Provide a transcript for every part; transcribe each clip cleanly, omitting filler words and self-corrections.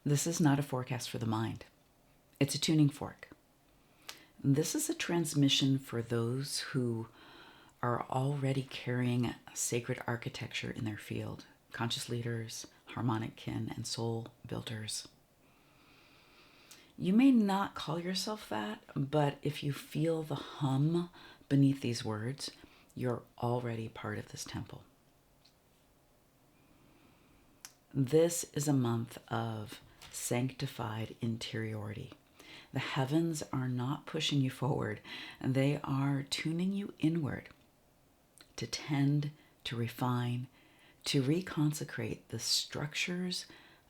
This is not a forecast for the mind. It's a tuning fork. This is a transmission for those who are already carrying sacred architecture in their field. Conscious leaders, harmonic kin, and soul builders. You may not call yourself that, but if you feel the hum beneath these words, you're already part of this temple. This is a month of sanctified interiority. The heavens are not pushing you forward, they are tuning you inward to tend, to refine, to reconsecrate the structures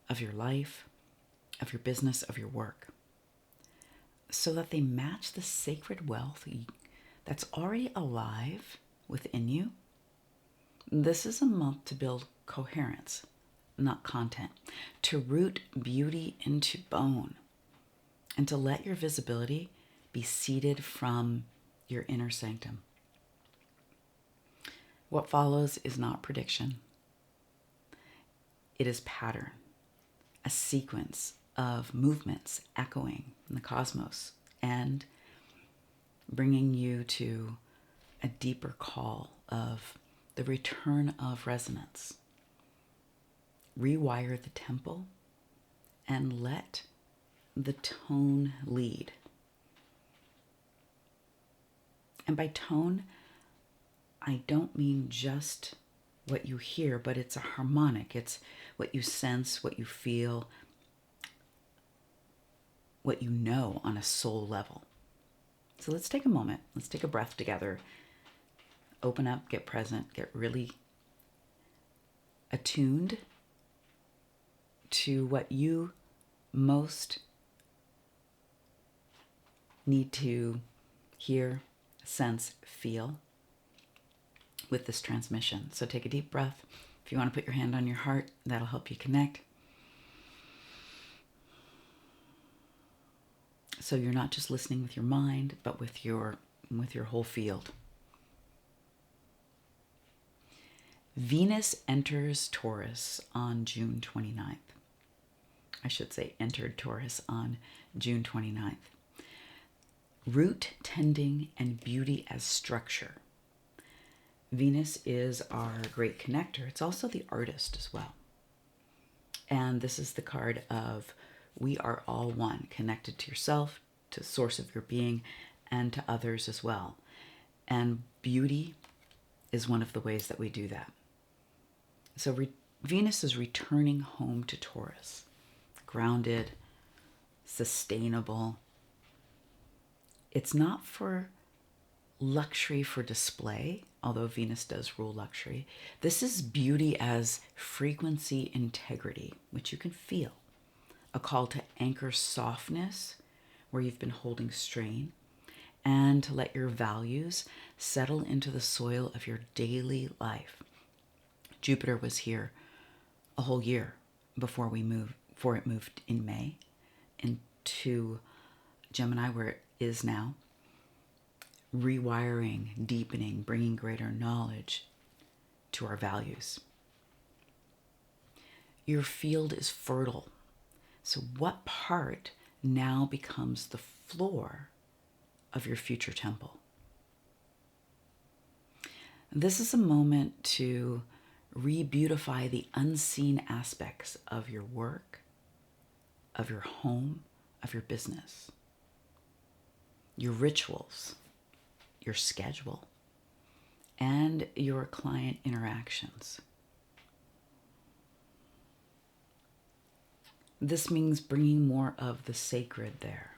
of your life, of your business, of your work, so that they match the sacred wealth that's already alive within you. This is a month to build coherence, not content, to root beauty into bone, and to let your visibility be seeded from your inner sanctum. What follows is not prediction. It is pattern, a sequence of movements echoing in the cosmos and bringing you to a deeper call of the return of resonance. Rewire the temple and let the tone lead. And by tone, I don't mean just what you hear, but it's a harmonic. It's what you sense, what you feel, what you know on a soul level. So let's take a moment. Let's take a breath together. Open up, get present, get really attuned to what you most need to hear, sense, feel with this transmission. So take a deep breath. If you want to put your hand on your heart, that'll help you connect. So you're not just listening with your mind, but with your whole field. Venus enters Taurus on June 29th. I should say entered Taurus on June 29th. Root tending and beauty as structure. Venus is our great connector. It's also the artist as well. And this is the card of we are all one, connected to yourself, to the source of your being, and to others as well. And beauty is one of the ways that we do that. So Venus is returning home to Taurus, grounded, sustainable. It's not for luxury for display, although Venus does rule luxury. This is beauty as frequency integrity, which you can feel. A call to anchor softness where you've been holding strain, and to let your values settle into the soil of your daily life. Jupiter was here a whole year before it moved in May into Gemini, where it is now, rewiring, deepening, bringing greater knowledge to our values. Your field is fertile. So what part now becomes the floor of your future temple? This is a moment to re-beautify the unseen aspects of your work, of your home, of your business, your rituals, your schedule, and your client interactions. This means bringing more of the sacred there,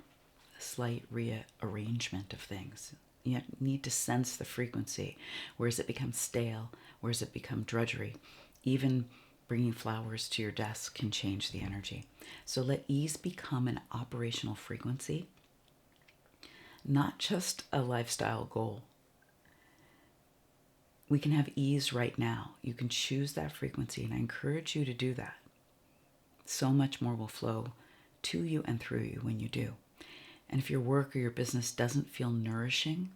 a slight rearrangement of things. You need to sense the frequency. Where does it become stale? Where does it become drudgery? Even bringing flowers to your desk can change the energy. So let ease become an operational frequency, not just a lifestyle goal. We can have ease right now. You can choose that frequency, and I encourage you to do that. So much more will flow to you and through you when you do. And if your work or your business doesn't feel nourishing,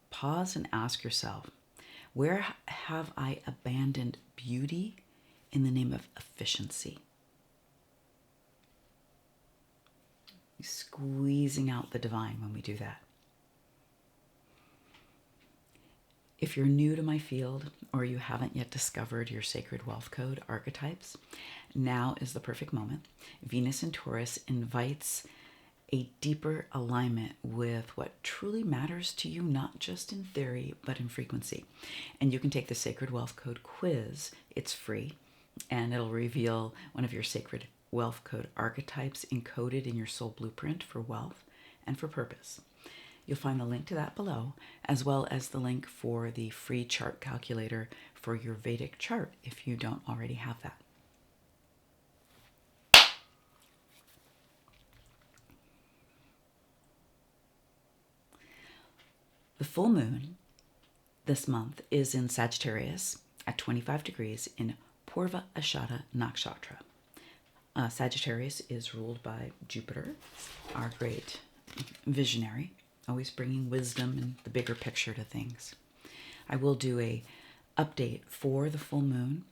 pause and ask yourself, where have I abandoned beauty in the name of efficiency? squeezing out the divine when we do that. If you're new to my field or you haven't yet discovered your sacred wealth code archetypes, now is the perfect moment. Venus in Taurus invites a deeper alignment with what truly matters to you, not just in theory, but in frequency. And you can take the Sacred Wealth Code quiz. It's free, and it'll reveal one of your Sacred Wealth Code archetypes encoded in your soul blueprint for wealth and for purpose. You'll find the link to that below, as well as the link for the free chart calculator for your Vedic chart if you don't already have that. The full moon this month is in Sagittarius at 25 degrees in Purvashada nakshatra. Sagittarius is ruled by Jupiter, our great visionary, always bringing wisdom and the bigger picture to things. I will do a update for the full moon,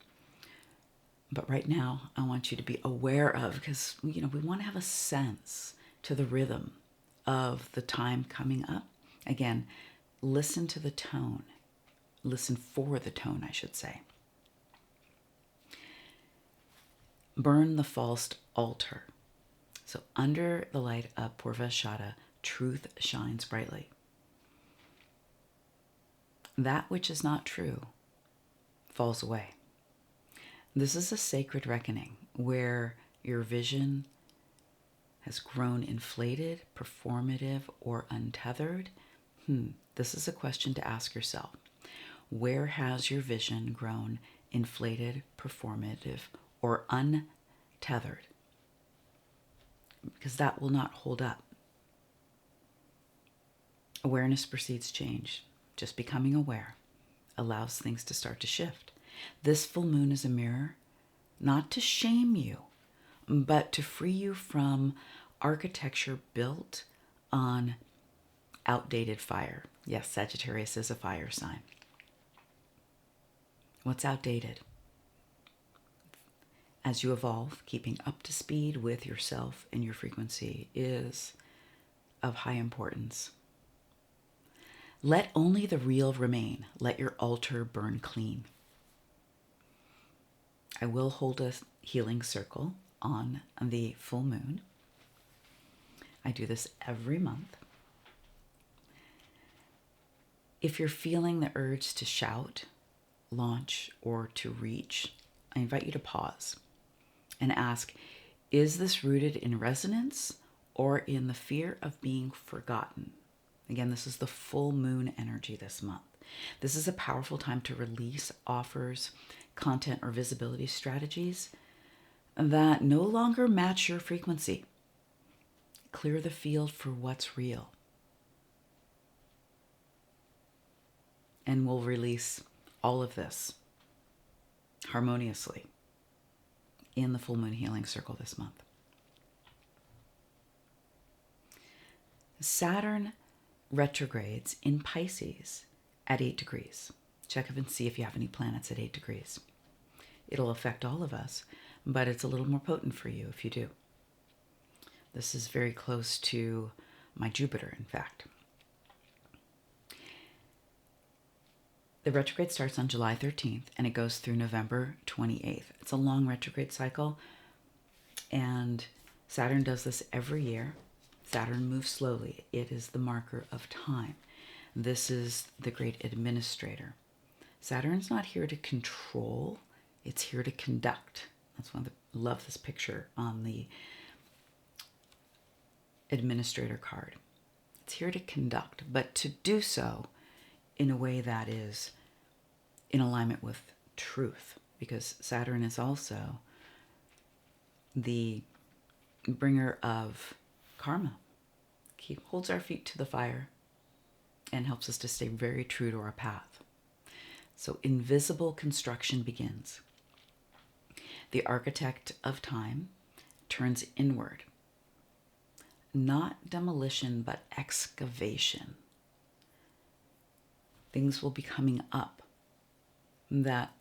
but right now I want you to be aware of, because we want to have a sense to the rhythm of the time coming up. Again, listen to the tone. Listen for the tone, I should say. Burn the false altar. So under the light of Purvashada, truth shines brightly. That which is not true falls away. This is a sacred reckoning where your vision has grown inflated, performative, or untethered. This is a question to ask yourself. Where has your vision grown inflated, performative, or untethered? Because that will not hold up. Awareness precedes change. Just becoming aware allows things to start to shift. This full moon is a mirror, not to shame you, but to free you from architecture built on outdated fire. Yes, Sagittarius is a fire sign. What's outdated? As you evolve, keeping up to speed with yourself and your frequency is of high importance. Let only the real remain. Let your altar burn clean. I will hold a healing circle on the full moon. I do this every month. If you're feeling the urge to shout, launch, or to reach, I invite you to pause and ask, is this rooted in resonance or in the fear of being forgotten? Again, this is the full moon energy this month. This is a powerful time to release offers, content, or visibility strategies that no longer match your frequency. Clear the field for what's real. And we'll release all of this harmoniously in the full moon healing circle this month. Saturn retrogrades in Pisces at 8 degrees. Check and see if you have any planets at 8 degrees. It'll affect all of us, but it's a little more potent for you if you do. This is very close to my Jupiter, in fact. The retrograde starts on July 13th and it goes through November 28th. It's a long retrograde cycle, and Saturn does this every year. Saturn moves slowly. It is the marker of time. This is the great administrator. Saturn's not here to control, it's here to conduct. That's why I love this picture on the administrator card. It's here to conduct, but to do so in a way that is in alignment with truth, because Saturn is also the bringer of karma. He holds our feet to the fire and helps us to stay very true to our path. So invisible construction begins. The architect of time turns inward. Not demolition, but excavation. Things will be coming up that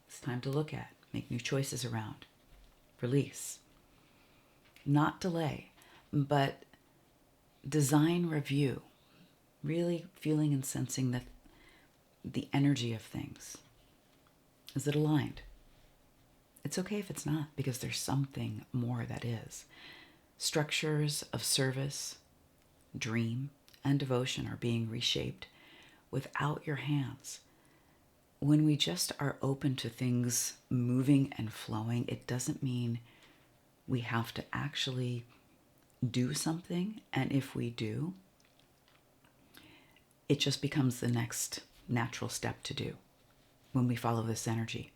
it's time to look at, make new choices around, release. Not delay, but design review, really feeling and sensing the energy of things. Is it aligned? It's okay if it's not, because there's something more that is. Structures of service, dream, and devotion are being reshaped without your hands. When we just are open to things moving and flowing, it doesn't mean we have to actually do something. And if we do, it just becomes the next natural step to do when we follow this energy.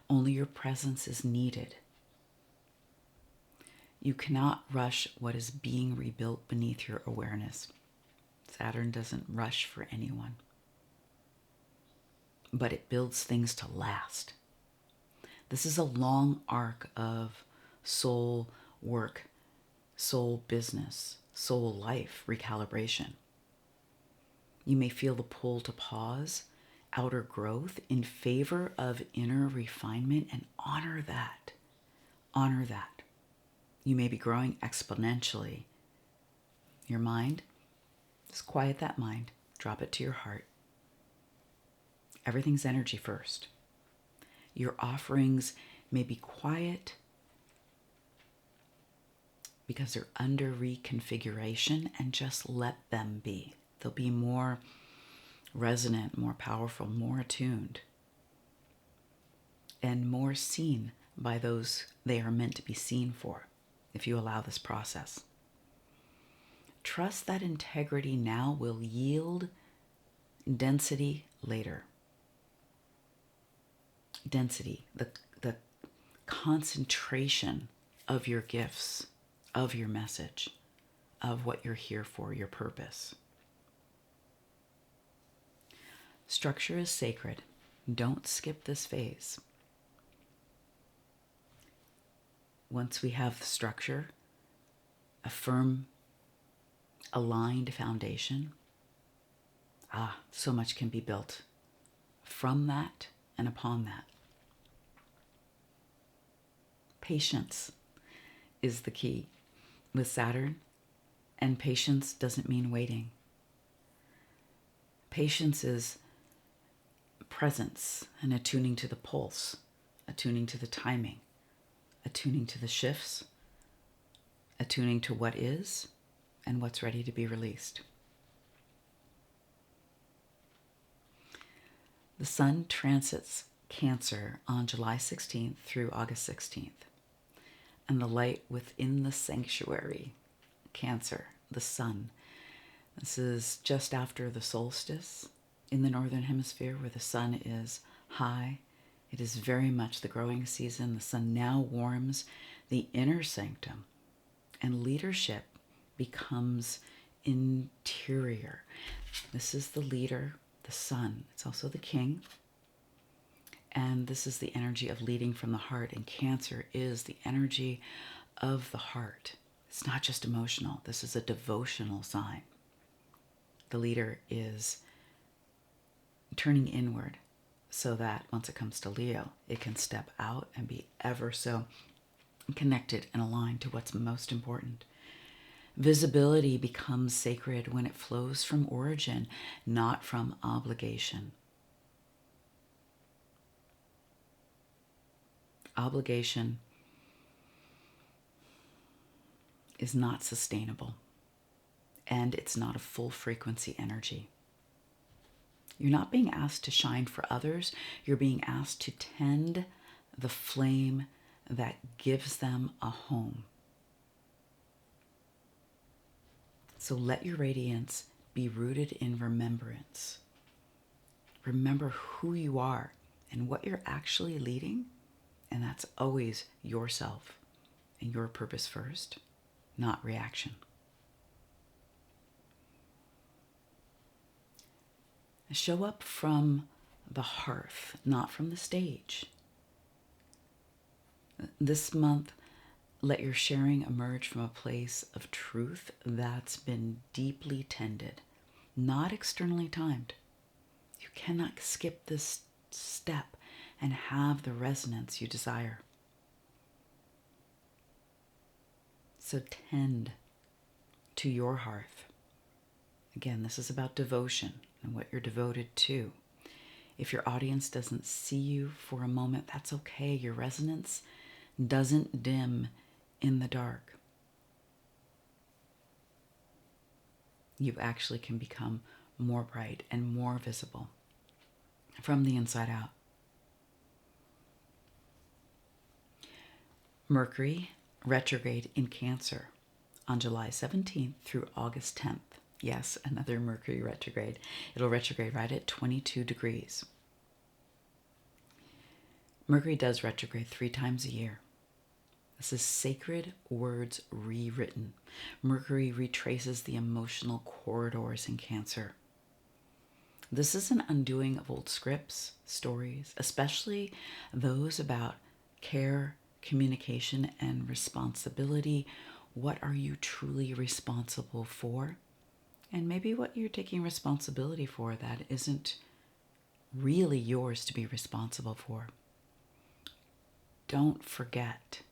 Only your presence is needed. You cannot rush what is being rebuilt beneath your awareness. Saturn doesn't rush for anyone, but it builds things to last. This is a long arc of soul work, soul business, soul life recalibration. You may feel the pull to pause outer growth in favor of inner refinement, and honor that. Honor that. You may be growing exponentially. Your mind, just quiet that mind, drop it to your heart. Everything's energy first. Your offerings may be quiet because they're under reconfiguration, and just let them be. They'll be more resonant, more powerful, more attuned, and more seen by those they are meant to be seen for, if you allow this process. Trust that integrity now will yield density later. Density, the concentration of your gifts, of your message, of what you're here for, your purpose. Structure is sacred. Don't skip this phase. Once we have the structure, a firm, aligned foundation, so much can be built from that and upon that. Patience is the key with Saturn, and patience doesn't mean waiting. Patience is presence and attuning to the pulse, attuning to the timing, attuning to the shifts, attuning to what is and what's ready to be released. The sun transits Cancer on July 16th through August 16th. And the light within the sanctuary, Cancer, the sun. This is just after the solstice in the northern hemisphere, where the sun is high. It is very much the growing season. The sun now warms the inner sanctum, and leadership becomes interior. This is the leader, the sun. It's also the king. And this is the energy of leading from the heart. And Cancer is the energy of the heart. It's not just emotional. This is a devotional sign. The leader is turning inward so that once it comes to Leo, it can step out and be ever so connected and aligned to what's most important. Visibility becomes sacred when it flows from origin, not from obligation. Obligation is not sustainable, and it's not a full frequency energy. You're not being asked to shine for others. You're being asked to tend the flame that gives them a home. So let your radiance be rooted in remembrance. Remember who you are and what you're actually leading, and that's always yourself and your purpose first, not reaction. Show up from the hearth, not from the stage. This month, let your sharing emerge from a place of truth that's been deeply tended, not externally timed. You cannot skip this step and have the resonance you desire. So tend to your hearth Again, this is about devotion and what you're devoted to. If your audience doesn't see you for a moment, that's okay. Your resonance doesn't dim in the dark. You actually can become more bright and more visible from the inside out. Mercury retrograde in Cancer on July 17th through August 10th. Yes, another Mercury retrograde. It'll retrograde right at 22 degrees. Mercury does retrograde 3 times a year. This is sacred words rewritten. Mercury retraces the emotional corridors in Cancer. This is an undoing of old scripts, stories, especially those about care, communication, and responsibility. What are you truly responsible for? And maybe what you're taking responsibility for that isn't really yours to be responsible for. Don't forget.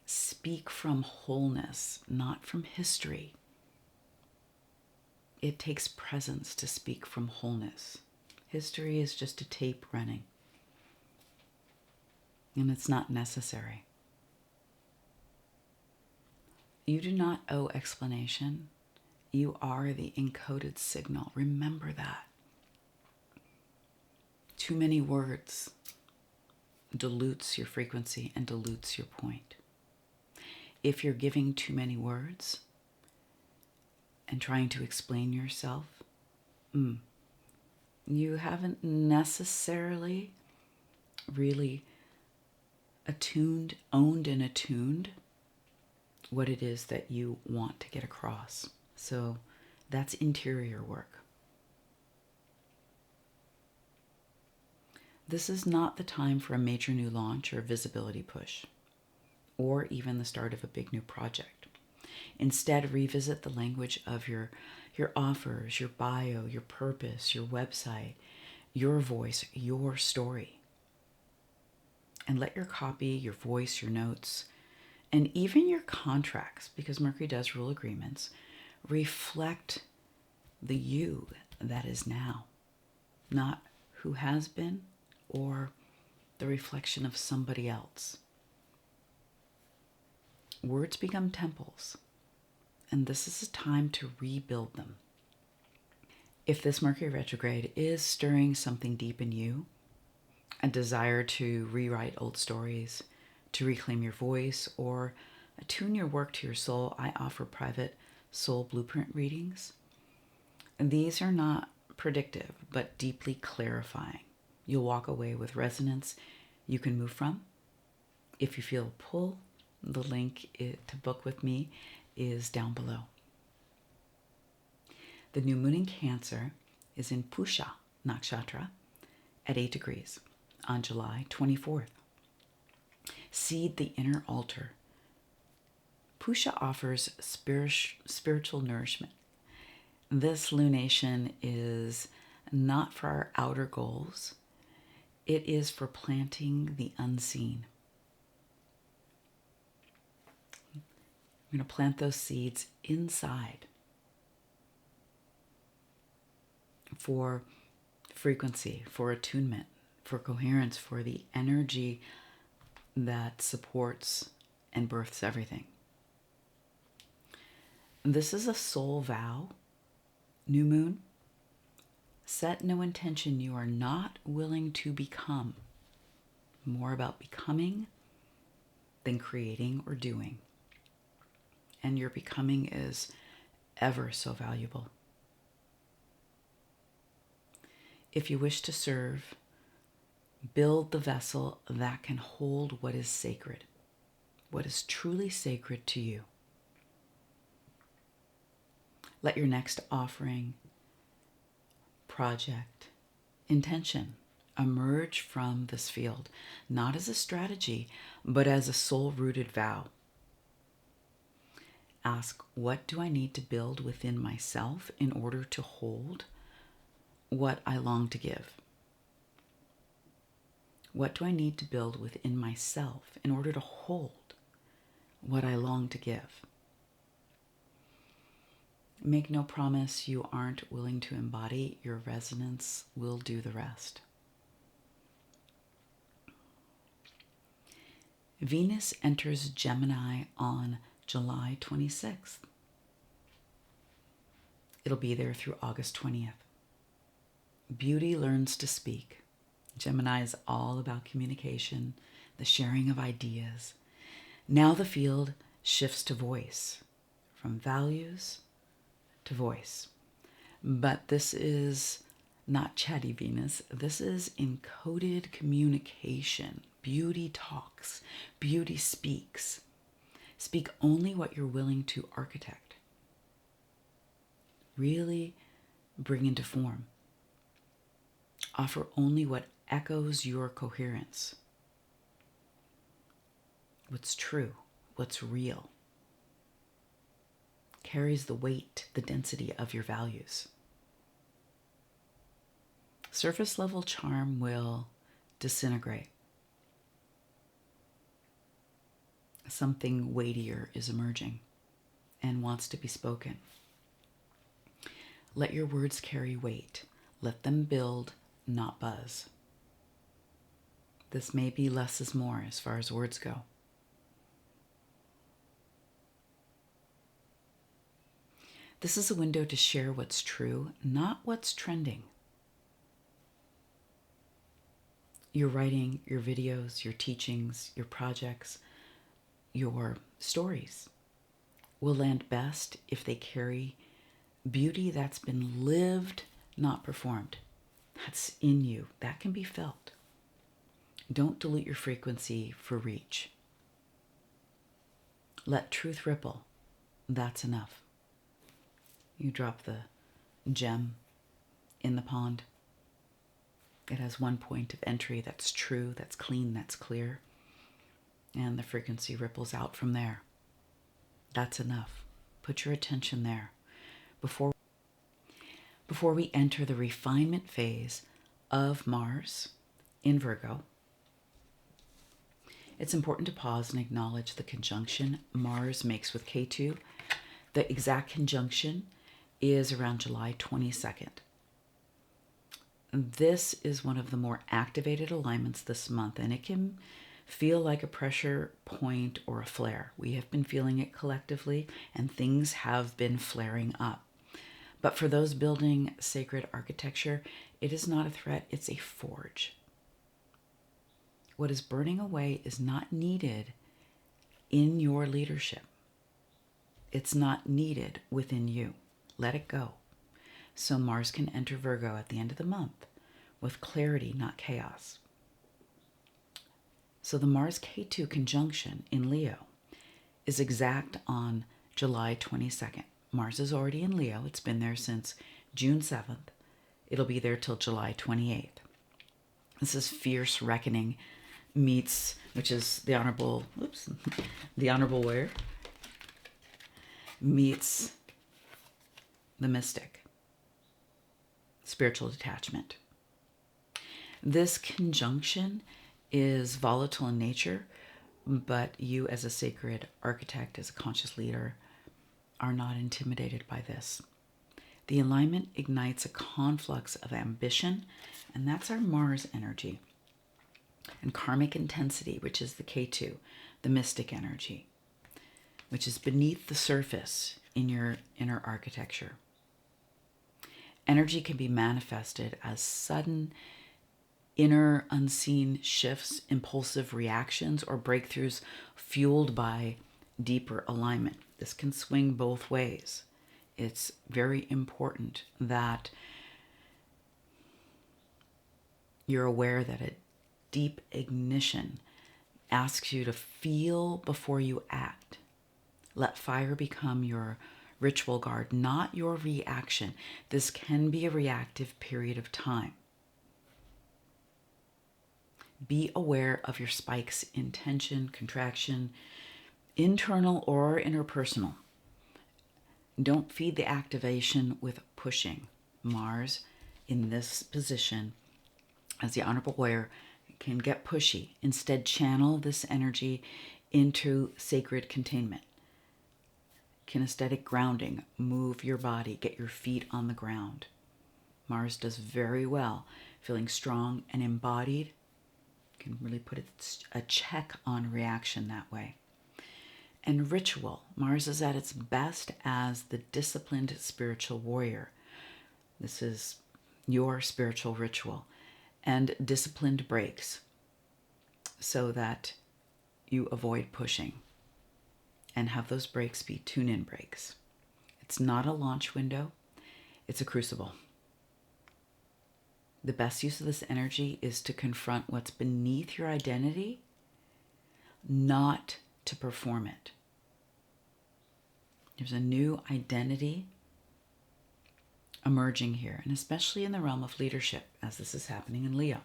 Speak from wholeness, not from history. It takes presence to speak from wholeness. History is just a tape running. And it's not necessary. You do not owe explanation. You are the encoded signal. Remember that. Too many words dilutes your frequency and dilutes your point. If you're giving too many words and trying to explain yourself, you haven't necessarily really owned and attuned what it is that you want to get across. So that's interior work. This is not the time for a major new launch or visibility push, or even the start of a big new project. Instead, revisit the language of your offers, your bio, your purpose, your website, your voice, your story. And let your copy, your voice, your notes, and even your contracts, because Mercury does rule agreements, reflect the you that is now, not who has been or the reflection of somebody else. Words become temples, and this is a time to rebuild them. If this Mercury retrograde is stirring something deep in you, a desire to rewrite old stories, to reclaim your voice, or attune your work to your soul, I offer private soul blueprint readings. And these are not predictive, but deeply clarifying. You'll walk away with resonance you can move from. If you feel a pull, the link to book with me is down below. The new moon in Cancer is in Pushya Nakshatra at 8 degrees on July 24th. Seed the inner altar. Pushya offers spiritual nourishment. This lunation is not for our outer goals. It is for planting the unseen. We're going to plant those seeds inside for frequency, for attunement, for coherence, for the energy that supports and births everything. This is a soul vow, new moon. Set no intention you are not willing to become. More about becoming than creating or doing. And your becoming is ever so valuable. If you wish to serve, build the vessel that can hold what is sacred, what is truly sacred to you. Let your next offering, project, intention emerge from this field, not as a strategy, but as a soul-rooted vow. Ask, what do I need to build within myself in order to hold what I long to give? What do I need to build within myself in order to hold what I long to give? Make no promise you aren't willing to embody. Your resonance will do the rest. Venus enters Gemini on July 26th. It'll be there through August 20th. Beauty learns to speak. Gemini is all about communication, the sharing of ideas. Now the field shifts to voice, from values to voice. But this is not chatty Venus. This is encoded communication. Beauty talks. Beauty speaks. Speak only what you're willing to architect. Really bring into form. Offer only what echoes your coherence. What's true, what's real, carries the weight, the density of your values. Surface level charm will disintegrate. Something weightier is emerging and wants to be spoken. Let your words carry weight. Let them build, not buzz. This may be less is more as far as words go. This is a window to share what's true, not what's trending. Your writing, your videos, your teachings, your projects, your stories will land best if they carry beauty that's been lived, not performed. That's in you. That can be felt. Don't dilute your frequency for reach. Let truth ripple. That's enough. You drop the gem in the pond. It has one point of entry that's true, that's clean, that's clear. And the frequency ripples out from there. That's enough. Put your attention there. Before we enter the refinement phase of Mars in Virgo, it's important to pause and acknowledge the conjunction Mars makes with K2. The exact conjunction is around July 22nd. This is one of the more activated alignments this month, and it can feel like a pressure point or a flare. We have been feeling it collectively, and things have been flaring up. But for those building sacred architecture, it is not a threat, it's a forge. What is burning away is not needed in your leadership. It's not needed within you. Let it go. So Mars can enter Virgo at the end of the month with clarity, not chaos. So the Mars K2 conjunction in Leo is exact on July 22nd. Mars is already in Leo. It's been there since June 7th. It'll be there till July 28th. This is fierce reckoning meets, which is the honorable warrior, meets the mystic, spiritual detachment. This conjunction is volatile in nature, but you as a sacred architect, as a conscious leader, are not intimidated by this. The alignment ignites a conflux of ambition, and that's our Mars energy, and karmic intensity, which is the K2, the mystic energy, which is beneath the surface in your inner architecture. Energy can be manifested as sudden inner unseen shifts, impulsive reactions, or breakthroughs fueled by deeper alignment. This can swing both ways. It's very important that you're aware that a deep ignition asks you to feel before you act. Let fire become your ritual guard, not your reaction. This can be a reactive period of time. Be aware of your spikes in tension, contraction, internal or interpersonal. Don't feed the activation with pushing. Mars in this position as the honorable warrior can get pushy. Instead, channel this energy into sacred containment. kinesthetic grounding. Move your body, get your feet on the ground. Mars does very well, feeling strong and embodied. Can really put a check on reaction that way. And ritual. Mars is at its best as the disciplined spiritual warrior. This is your spiritual ritual. And disciplined breaks so that you avoid pushing. And have those breaks be tune-in breaks. It's not a launch window. It's a crucible. The best use of this energy is to confront what's beneath your identity, not to perform it. There's a new identity emerging here, and especially in the realm of leadership, as this is happening in Leo.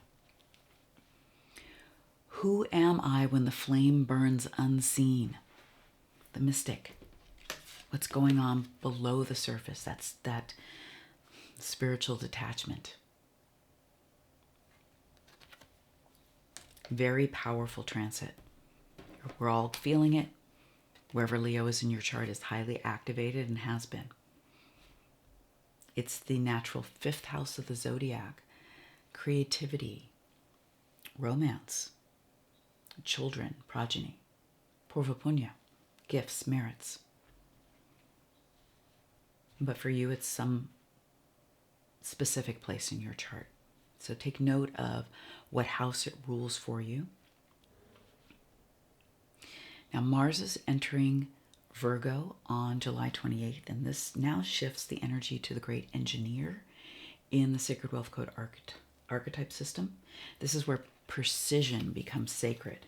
Who am I when the flame burns unseen? The mystic. What's going on below the surface? That's that spiritual detachment. Very powerful transit. We're all feeling it. Wherever Leo is in your chart is highly activated and has been. It's the natural 5th house of the zodiac. Creativity, romance, children, progeny, purva punya, gifts, merits. But for you, it's some specific place in your chart. So take note of what house it rules for you. Now, Mars is entering Virgo on July 28th, and this now shifts the energy to the great engineer in the Sacred Wealth Code archetype system. This is where precision becomes sacred.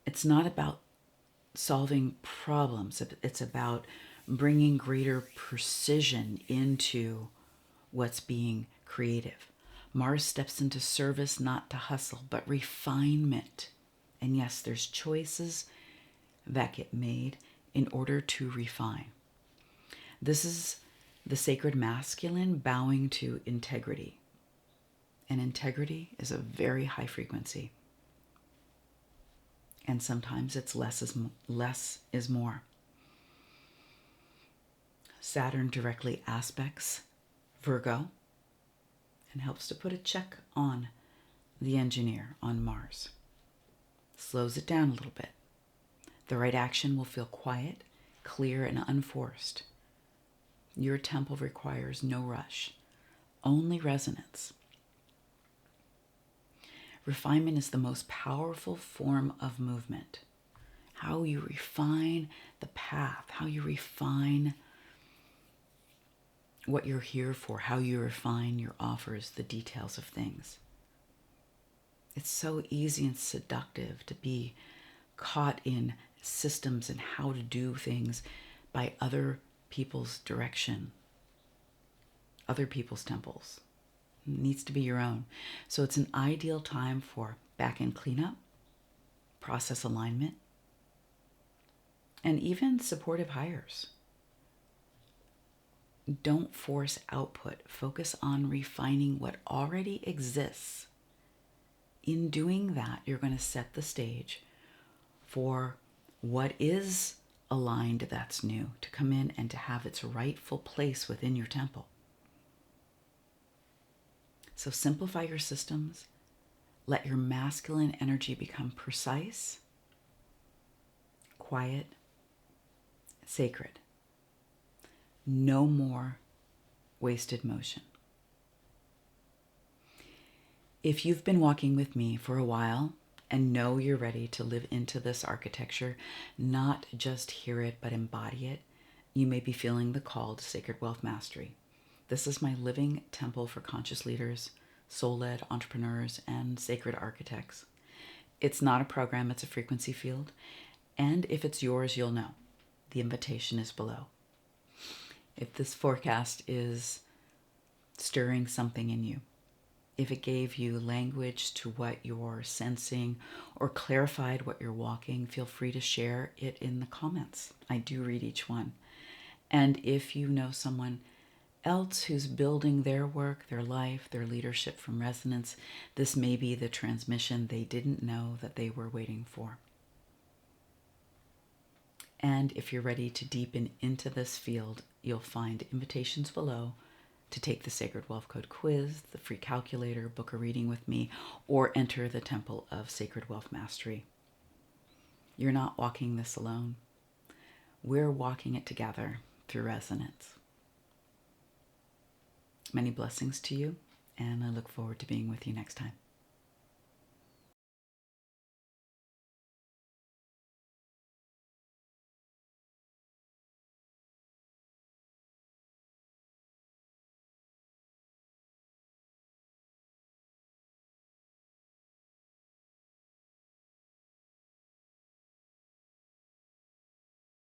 It's not about solving problems. It's about bringing greater precision into what's being creative. Mars steps into service, not to hustle, but refinement. And yes, there's choices that get made in order to refine. This is the sacred masculine bowing to integrity. And integrity is a very high frequency. And sometimes it's less is more. Saturn directly aspects Virgo and helps to put a check on the engineer on Mars. Slows it down a little bit. The right action will feel quiet, clear, and unforced. Your temple requires no rush, only resonance. Refinement is the most powerful form of movement. How you refine the path, how you refine what you're here for, how you refine your offers, the details of things. It's so easy and seductive to be caught in systems and how to do things by other people's direction, other people's temples. It needs to be your own. So it's an ideal time for back-end cleanup, process alignment, and even supportive hires. Don't force output. Focus on refining what already exists. In doing that, you're going to set the stage for what is aligned that's new to come in and to have its rightful place within your temple. So simplify your systems. Let your masculine energy become precise, quiet, sacred. No more wasted motion. If you've been walking with me for a while and know you're ready to live into this architecture, not just hear it, but embody it, you may be feeling the call to Sacred Wealth Mastery. This is my living temple for conscious leaders, soul-led entrepreneurs, and sacred architects. It's not a program, it's a frequency field. And if it's yours, you'll know. The invitation is below. If this forecast is stirring something in you, if it gave you language to what you're sensing or clarified what you're walking, feel free to share it in the comments. I do read each one. And if you know someone else who's building their work, their life, their leadership from resonance, this may be the transmission they didn't know that they were waiting for. And if you're ready to deepen into this field, you'll find invitations below to take the Sacred Wealth Code quiz, the free calculator, book a reading with me, or enter the Temple of Sacred Wealth Mastery. You're not walking this alone. We're walking it together through resonance. Many blessings to you, and I look forward to being with you next time.